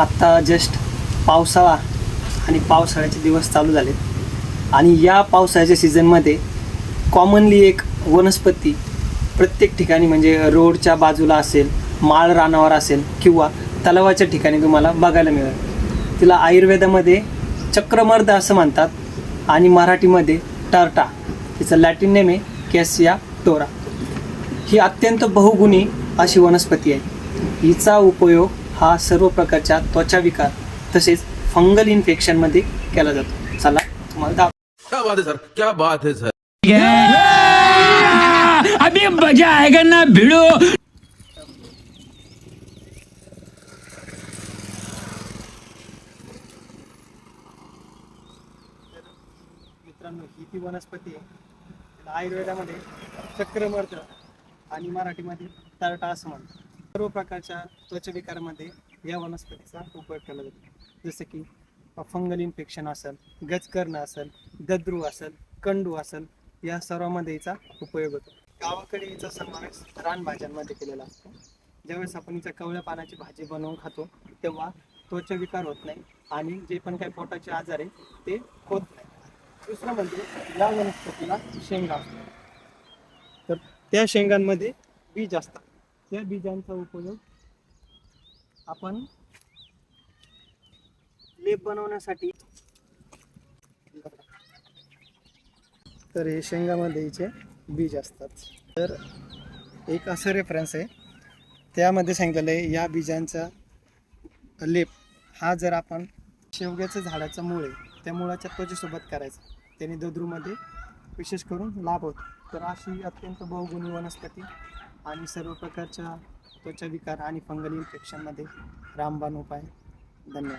आत्ता जस्ट पावसाळा आणि पावसाळ्याचे दिवस चालू झालेत आणि या पावसाळ्याच्या सीझनमध्ये कॉमनली एक वनस्पती प्रत्येक ठिकाणी म्हणजे रोडच्या बाजूला असेल, माळ रानावर असेल किंवा तलावाच्या ठिकाणी तुम्हाला बघायला मिळेल. तिला आयुर्वेदामध्ये चक्रमर्द असं म्हणतात आणि मराठीमध्ये टर्टा. तिचं लॅटिन नेम आहे कॅसिया टोरा. ही अत्यंत बहुगुणी अशी वनस्पती आहे. हिचा उपयोग हा सर्व प्रकारच्या त्वचाविकार तसेच फंगल इन्फेक्शनमध्ये केला जातो. चला तुम्हाला क्या बात है सर, क्या बात है सर. अभी मजा आएगा ना भिड़ो. मित्रांनो, ही ती वनस्पती आहे. तिला आयुर्वेदामध्ये चक्रमर्द आणि मराठीमध्ये तरटा असं म्हणतात. सर्व प्रकारच्या त्वचाविकारामध्ये या वनस्पतीचा उपयोग केला जातो. जसं की फंगल इन्फेक्शन असेल, गजकर्ण असेल, गद्रू असेल, कंडू असेल, या सर्वांमध्ये हिचा उपयोग होतो. गावाकडे हिचा समावेश रानभाज्यांमध्ये केलेला असतो. ज्यावेळेस आपण हिच्या कवळ्या पानाची भाजी बनवून खातो तेव्हा त्वचाविकार होत नाही आणि जे पण काही पोटाचे आजार आहे ते होत नाही. दुसरं म्हणजे या वनस्पतीला शेंगा असतात, तर त्या शेंगांमध्ये बीज असतात. त्या बीजांचा उपयोग आपण लेप बनवण्यासाठी, तर हे शेंगामध्ये हिचे बीज असतात. तर एक असं रेफरन्स आहे, त्यामध्ये सांगितलेलं आहे या बीजांचा लेप हा जर आपण शेवग्याचं झाडाचं मूळ आहे त्या मुळाच्या त्वचेसोबत करायचा, त्याने दद्रूमध्ये विशेष करून लाभ होतो. तर अशी अत्यंत बहुगुणी वनस्पती आणि सर्व प्रकारच्या त्वचाविकार आणि फंगल इन्फेक्शनमध्ये रामबाण उपाय. धन्यवाद.